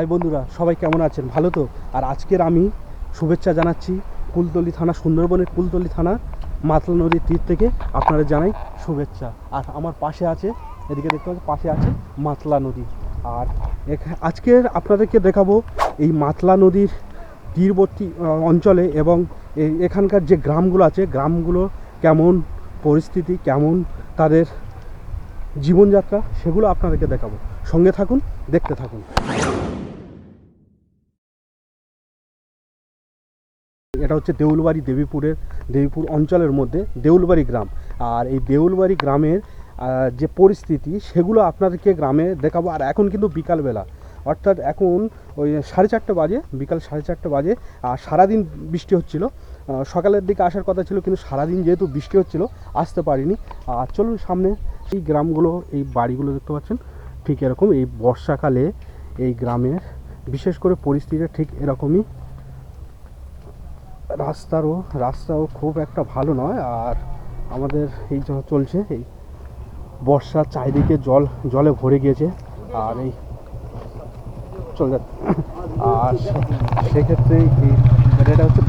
High বন্ধুরা, সবাই কেমন আছেন? ভালো তো? আর আজকের আমি শুভেচ্ছা জানাচ্ছি কুলতলি থানা, সুন্দরবনের কুলতলি থানা মাতলা নদীর তীর থেকে আপনারা জানাই শুভেচ্ছা। আর আমার পাশে আছে, এদিকে দেখতে পাচ্ছি, পাশে আছে মাতলা নদী। আর আজকের আপনাদেরকে দেখাবো এই মাতলা নদীর তীরবর্তী অঞ্চলে এবং এখানকার যে গ্রামগুলো আছে, গ্রামগুলো কেমন পরিস্থিতি, কেমন তাদের জীবনযাত্রা, সেগুলো আপনাদেরকে দেখাবো। সঙ্গে থাকুন, দেখতে থাকুন। এটা হচ্ছে দেউলবাড়ি, দেবীপুর অঞ্চলের মধ্যে দেউলবাড়ি গ্রাম। আর এই দেউলবাড়ি গ্রামের যে পরিস্থিতি, সেগুলো আপনাদেরকে গ্রামে দেখাবো। আর এখন কিন্তু বিকালবেলা, অর্থাৎ এখন ওই 4:30 বাজে, বিকাল 4:30 বাজে। আর সারাদিন বৃষ্টি হচ্ছিল, সকালের দিকে আসার কথা ছিল, কিন্তু সারাদিন যেহেতু বৃষ্টি হচ্ছিল আসতে পারিনি। আর চলুন সামনে এই গ্রামগুলো, এই বাড়িগুলো দেখতে পাচ্ছেন ঠিক এরকম। এই বর্ষাকালে এই বিশেষ করে পরিস্থিতিটা ঠিক এরকমই। রাস্তাও খুব একটা ভালো নয়। আর আমাদের এই চলছে, এই বর্ষার চারিদিকে জলে ভরে গিয়েছে। আর এই চলে যাচ্ছে। আর সেক্ষেত্রে এটা হচ্ছে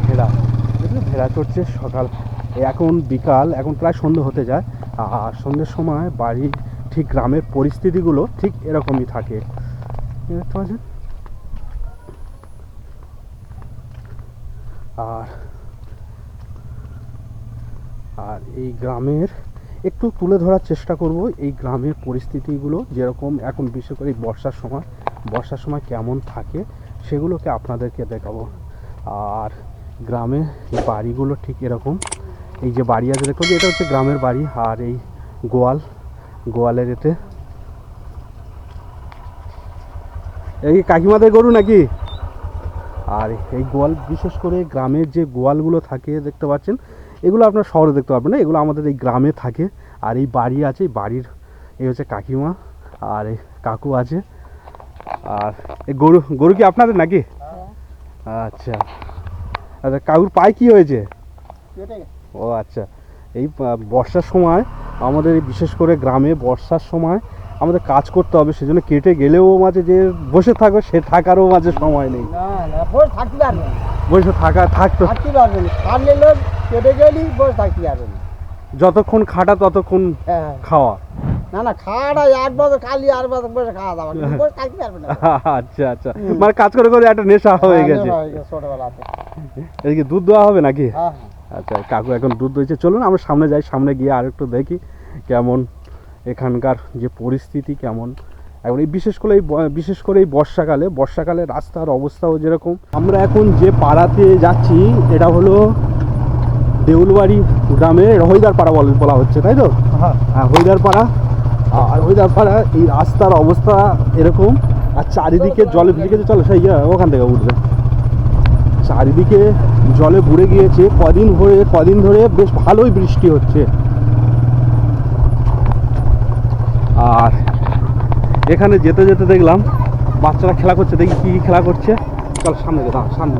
ভেড়া চড়ছে সকাল, এখন বিকাল, এখন প্রায় সন্ধ্যে হতে যায়। আর সন্ধ্যের সময় বাড়ির ঠিক গ্রামের পরিস্থিতিগুলো ঠিক এরকমই থাকে, দেখতে পাচ্ছেন। আর এই গ্রামের একটু তুলে ধরার চেষ্টা করব, এই গ্রামের পরিস্থিতিগুলো যেরকম এখন, বিশেষ করে বর্ষার সময় কেমন থাকে সেগুলোকে আপনাদেরকে দেখাবো। আর গ্রামের বাড়িগুলো ঠিক এরকম। এই যে বাড়ি আছে দেখো, এটা হচ্ছে গ্রামের বাড়ি। আর এই গোয়ালের এতে এই কাকিমাদের গরু নাকি। আর এই গোয়াল, বিশেষ করে গ্রামের যে গোয়ালগুলো থাকে দেখতে পাচ্ছেন, এগুলো আপনার শহরে দেখতে পাবেন না, এগুলো আমাদের এই গ্রামে থাকে। আর এই বাড়ি আছে, এই বাড়ির এই হচ্ছে কাকিমা আর এই কাকু আছে। আর এই গরু কি আপনাদের নাকি? আচ্ছা আচ্ছা, কাকুর পায়ে কি হয়েছে? ও আচ্ছা। এই বর্ষার সময় আমাদের, বিশেষ করে গ্রামে বর্ষার সময় আমাদের কাজ করতে হবে, সেজন্য কেটে গেলেও মাঝে যে বসে থাকবে, সে থাকারও মাঝে সময় নেই। বসে থাকতে যতক্ষণ খাটা ততক্ষণ খাওয়া। না খাওয়াটা 8 বছর খালি, 8 বছর বসে খাওয়া দাওয়া, বসে থাকতে পারবে না। আচ্ছা আচ্ছা, মানে কাজ করে করে একটা নেশা হয়ে গেছে ছোটবেলাতে। এদিকে দুধ দেওয়া হবে নাকি? হ্যাঁ। আচ্ছা, কাকু এখন দুধ দিয়েছে। চলুন আমরা সামনে যাই, সামনে গিয়ে আর একটু দেখি কেমন এখানকার যে পরিস্থিতি কেমন এখন। এই বিশেষ করে এই বর্ষাকালে রাস্তার অবস্থাও যেরকম। আমরা এখন যে পাড়াতে যাচ্ছি, এটা হলো দেউলবাড়ি গ্রামে হইদার পাড়া বলা হচ্ছে, তাই তো? হ্যাঁ, হইদার পাড়া। আর হইদার পাড়া এই রাস্তার অবস্থা এরকম। আর চারিদিকে জলে ভিজে গেছে। চলো সেই ওখান থেকে উঠবে। চারিদিকে জলে ভরে গিয়েছে। কদিন ধরে বেশ ভালোই বৃষ্টি হচ্ছে। আর এখানে যেতে যেতে দেখলাম বাচ্চারা খেলা করছে। দেখি কি খেলা করছে। চল সামনে দাঁড়া, সামনে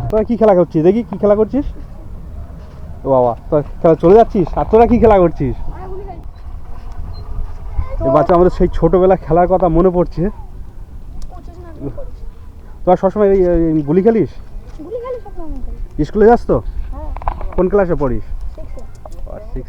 তোরা কি খেলা করছিস? দেখি কি খেলা করছিস। ও বাবা, তোর খেলা চলে যাচ্ছিস। আর তোরা কি খেলা করছিস? এই বাচ্চা, আমাদের সেই ছোটবেলা খেলার কথা মনে পড়ছে। তোরা সবসময় গুলি খেলিস? স্কুলে যাস তো? কোন ক্লাসে পড়িস? 6।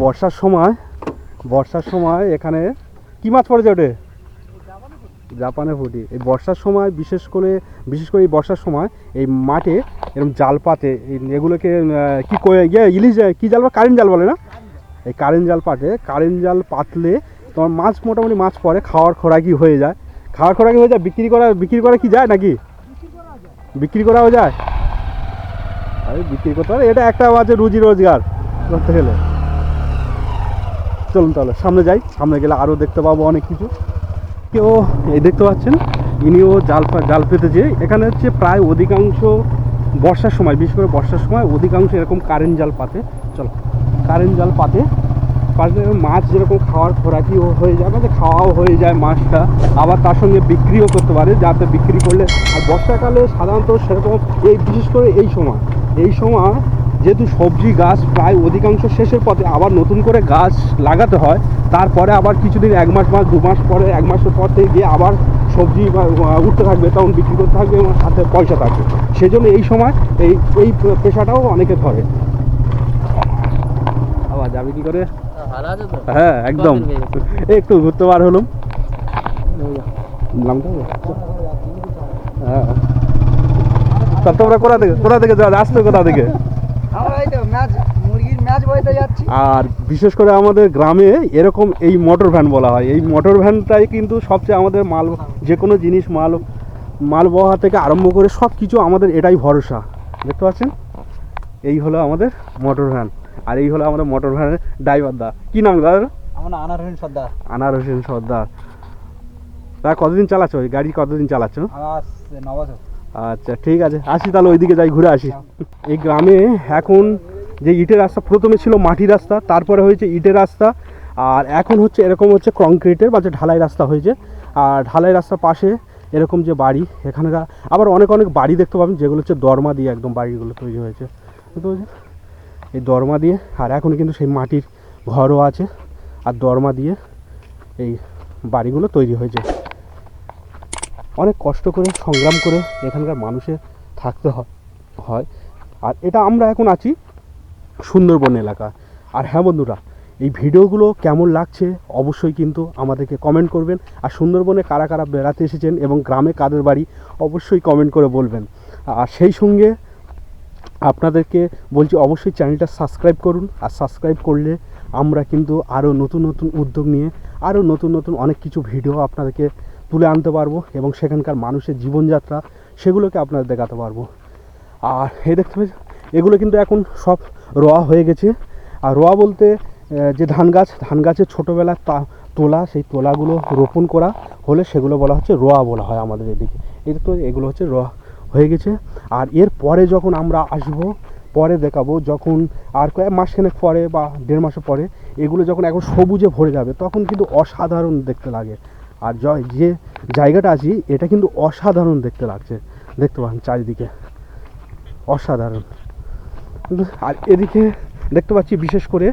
বর্ষার সময় এখানে কি মাছ পড়েছে? ওঠে জাপানে ফুটি। এই বর্ষার সময় বিশেষ করে এই বর্ষার সময় এই মাঠে এরকম জাল পাতে, এগুলোকে কি ইলিশ, কি জাল বা কারেন্ট জাল বলে না? এই কারেন্ট জাল পাতলে তোমার মোটামুটি মাছ পড়ে, খাওয়ার খোরাকি হয়ে যায়। বিক্রি করা কি যায় নাকি? বিক্রি করাও যায়। বিক্রি করতে পারে, এটা একটা মাঝে রুজি রোজগার করতে গেলে। চলুন তাহলে সামনে যাই, সামনে গেলে আরও দেখতে পাবো অনেক কিছু। কেউ এই দেখতে পাচ্ছেন, ইনিও জাল পেতেছে। এখানে হচ্ছে প্রায় অধিকাংশ বিশেষ করে বর্ষার সময় অধিকাংশ এরকম কারেন্ট জাল পাতে। চলো, কারেন্ট জাল পাতে। পাশে মাছ যেরকম খাওয়ার খোরাকিও হয়ে যায়, মানে খাওয়াও হয়ে যায় মাছটা, আবার তার সঙ্গে বিক্রিও করতে পারে, যাতে বিক্রি করলে। আর বর্ষাকালে সাধারণত সেরকম এই বিশেষ করে এই সময় যেহেতু সবজি গাছ প্রায় অধিকাংশ শেষের পথে, আবার নতুন করে গাছ লাগাতে হয়, তারপরে আবার কিছুদিন 1 মাস 2 মাস পরে 1 মাসের পর থেকে গিয়ে আবার সবজি উঠতে থাকবে, তখন বিক্রি করতে থাকবে এবং হাতে পয়সা থাকবে। সেজন্য এই সময় এই পেশাটাও অনেকে ধরে। আবার যাবে কি করে? ভালো আছে তো? হ্যাঁ একদম, একটু ঘুরতে বার হলাম। নামটা হ্যাঁ, তা তোমরা কোথা থেকে যাও, আসছো কোথা থেকে? আমরা এই তো মুরগির ম্যাচ বইতে যাচ্ছি। আর বিশেষ করে আমাদের গ্রামে এরকম এই মোটর ভ্যান বলা হয়, এই মোটর ভ্যানটাই কিন্তু সবচেয়ে আমাদের যে কোনো জিনিস মাল বহা থেকে আরম্ভ করে সব কিছু আমাদের এটাই ভরসা। দেখতে পাচ্ছেন, এই হলো আমাদের মোটর ভ্যান, আর এই হলো আমাদের মোটর ভ্যানের ড্রাইভার দা। কি নাম দাদা? আমার আনার হোসেন সর্দার। আনার হোসেন সর্দার। তা কতদিন চালাচ্ছ ওই গাড়ি, কতদিন চালাচ্ছ? আমার 9 বছর। আচ্ছা ঠিক আছে, আসি তাহলে ওইদিকে যাই, ঘুরে আসি। এই গ্রামে এখন যে ইটের রাস্তা, প্রথমে ছিল মাটির রাস্তা, তারপরে হয়েছে ইটের রাস্তা, আর এখন হচ্ছে এরকম হচ্ছে কংক্রিটের বা যে ঢালাই রাস্তা হয়েছে। আর ঢালাই রাস্তার পাশে এরকম যে বাড়ি, এখানকার আবার অনেক বাড়ি দেখতে পাবেন যেগুলো হচ্ছে দরমা দিয়ে একদম বাড়িগুলো তৈরি হয়েছে, বুঝতে পারছেন? এই দরমা দিয়ে, আর এখন কিন্তু সেই মাটির ঘরও আছে, আর দরমা দিয়ে এই বাড়িগুলো তৈরি হয়েছে। অনেক কষ্ট করে সংগ্রাম করে এখানকার মানুষের থাকতে হয়। আর এটা আমরা এখন আছি সুন্দরবন এলাকা। আর হ্যাঁ বন্ধুরা, এই ভিডিওগুলো কেমন লাগছে অবশ্যই কিন্তু আমাদেরকে কমেন্ট করবেন। আর সুন্দরবনে কারা কারা বেড়াতে এসেছেন এবং গ্রামে কাদের বাড়ি অবশ্যই কমেন্ট করে বলবেন। আর সেই সঙ্গে আপনাদেরকে বলছি অবশ্যই চ্যানেলটা সাবস্ক্রাইব করুন। আর সাবস্ক্রাইব করলে আমরা কিন্তু আরও নতুন নতুন উদ্যোগ নিয়ে আরও নতুন নতুন অনেক কিছু ভিডিও আপনাদেরকে তুলে আনতে পারবো, এবং সেখানকার মানুষের জীবনযাত্রা সেগুলোকে আপনাদের দেখাতে পারবো। আর এই দেখতে পাচ্ছেন, এগুলো কিন্তু এখন সব রোয়া হয়ে গেছে। আর রোয়া বলতে যে ধান গাছের ছোটোবেলার তোলা, সেই তোলাগুলো রোপণ করা হলে সেগুলো বলা হচ্ছে রোয়া বলা হয় আমাদের এদিকে। এই তো এগুলো হচ্ছে রোয়া হয়ে গেছে। আর এর পরে যখন আমরা আসবো, পরে দেখাবো যখন আর কয়েক মাসখানেক পরে বা 1.5 মাস পরে এগুলো যখন এখন সবুজে ভরে যাবে, তখন কিন্তু অসাধারণ দেখতে লাগে। আর যে জায়গাটা আছি এটা কিন্তু অসাধারণ দেখতে লাগছে, দেখতে পান চারিদিকে অসাধারণ। আর এদিকে দেখতে পাচ্ছি বিশেষ করে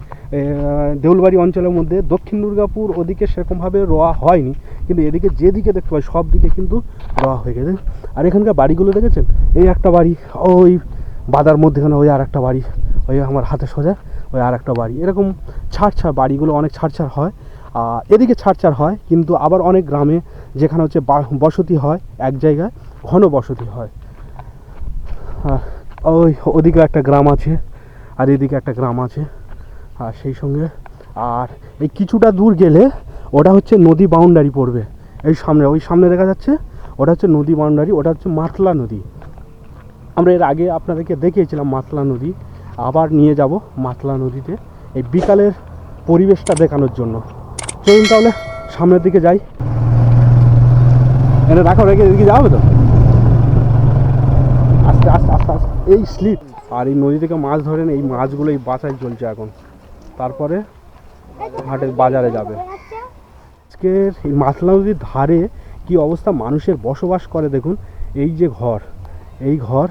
দেউলবাড়ি অঞ্চলের মধ্যে দক্ষিণ দুর্গাপুর ওদিকে সেরকমভাবে রোয়া হয়নি, কিন্তু এদিকে যেদিকে দেখতে পাই সব দিকে কিন্তু রোয়া হয়ে গেছে। আর এখানকার বাড়িগুলো দেখেছেন, এই একটা বাড়ি, ওই বাদার মধ্যেখানে ওই আর একটা বাড়ি, ওই আমার হাতে সোজা ওই আর একটা বাড়ি, এরকম ছাড় বাড়িগুলো অনেক ছাড় হয়। এদিকে ছাড় হয়, কিন্তু আবার অনেক গ্রামে যেখানে হচ্ছে বসতি হয়, এক জায়গায় ঘন বসতি হয়। ওদিকে একটা গ্রাম আছে, আর এদিকে একটা গ্রাম আছে। আর সেই সঙ্গে আর এই কিছুটা দূর গেলে ওটা হচ্ছে নদী বাউন্ডারি পড়বে। ওই সামনে দেখা যাচ্ছে, ওটা হচ্ছে নদী বাউন্ডারি, ওটা হচ্ছে মাতলা নদী। আমরা এর আগে আপনাদেরকে দেখিয়েছিলাম মাতলা নদী, আবার নিয়ে যাব মাতলা নদীতে এই বিকালের পরিবেশটা দেখানোর জন্য। চলুন তাহলে সামনের দিকে যাই। এনে রাখো, রেখে এদিকে যাবে তো, আস্তে আস্তে আস্তে আস্তে এই স্লিপ। আর এই নদী থেকে মাছ ধরেন, এই মাছগুলো এই বাছাই চলছে এখন, তারপরে হাটের বাজারে যাবে। আজকের এই মাতলা নদীর ধারে কি অবস্থা মানুষের বসবাস করে দেখুন। এই যে ঘর, এই ঘর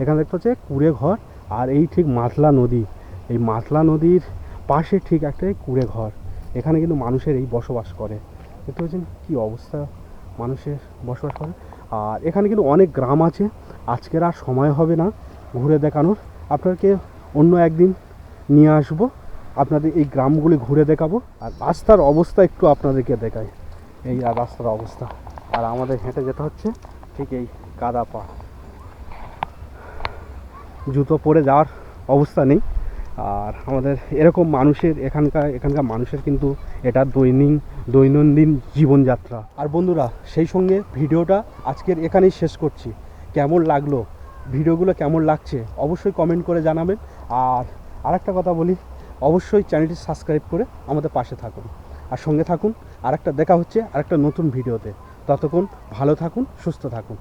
এখানে দেখতে হচ্ছে কুড়ে ঘর, আর এই ঠিক মাতলা নদী, এই মাতলা নদীর পাশে ঠিক একটা কুড়ে ঘর, এখানে কিন্তু মানুষের এই বসবাস করে। দেখতে পাচ্ছেন কী অবস্থা মানুষের বসবাস করে। আর এখানে কিন্তু অনেক গ্রাম আছে, আজকের আর সময় হবে না ঘুরে দেখানোর, আপনাকে অন্য একদিন নিয়ে আসবো, আপনাদের এই গ্রামগুলি ঘুরে দেখাবো। আর রাস্তার অবস্থা একটু আপনাদেরকে দেখাই, এই আর রাস্তার অবস্থা। আর আমাদের হেঁটে যেতে হচ্ছে ঠিক এই কাদা পা, জুতো পরে যাওয়ার অবস্থা নেই। আর আমাদের এরকম মানুষের এখানকার মানুষের কিন্তু এটা দৈনন্দিন জীবনযাত্রা। আর বন্ধুরা, সেই সঙ্গে ভিডিওটা আজকের এখানেই শেষ করছি। কেমন লাগলো ভিডিওগুলো, কেমন লাগছে অবশ্যই কমেন্ট করে জানাবেন। আর আরেকটা কথা বলি, অবশ্যই চ্যানেলটি সাবস্ক্রাইব করে আমাদের পাশে থাকুন আর সঙ্গে থাকুন। আরেকটা দেখা হচ্ছে আরেকটা নতুন ভিডিওতে। ততক্ষণ ভালো থাকুন, সুস্থ থাকুন।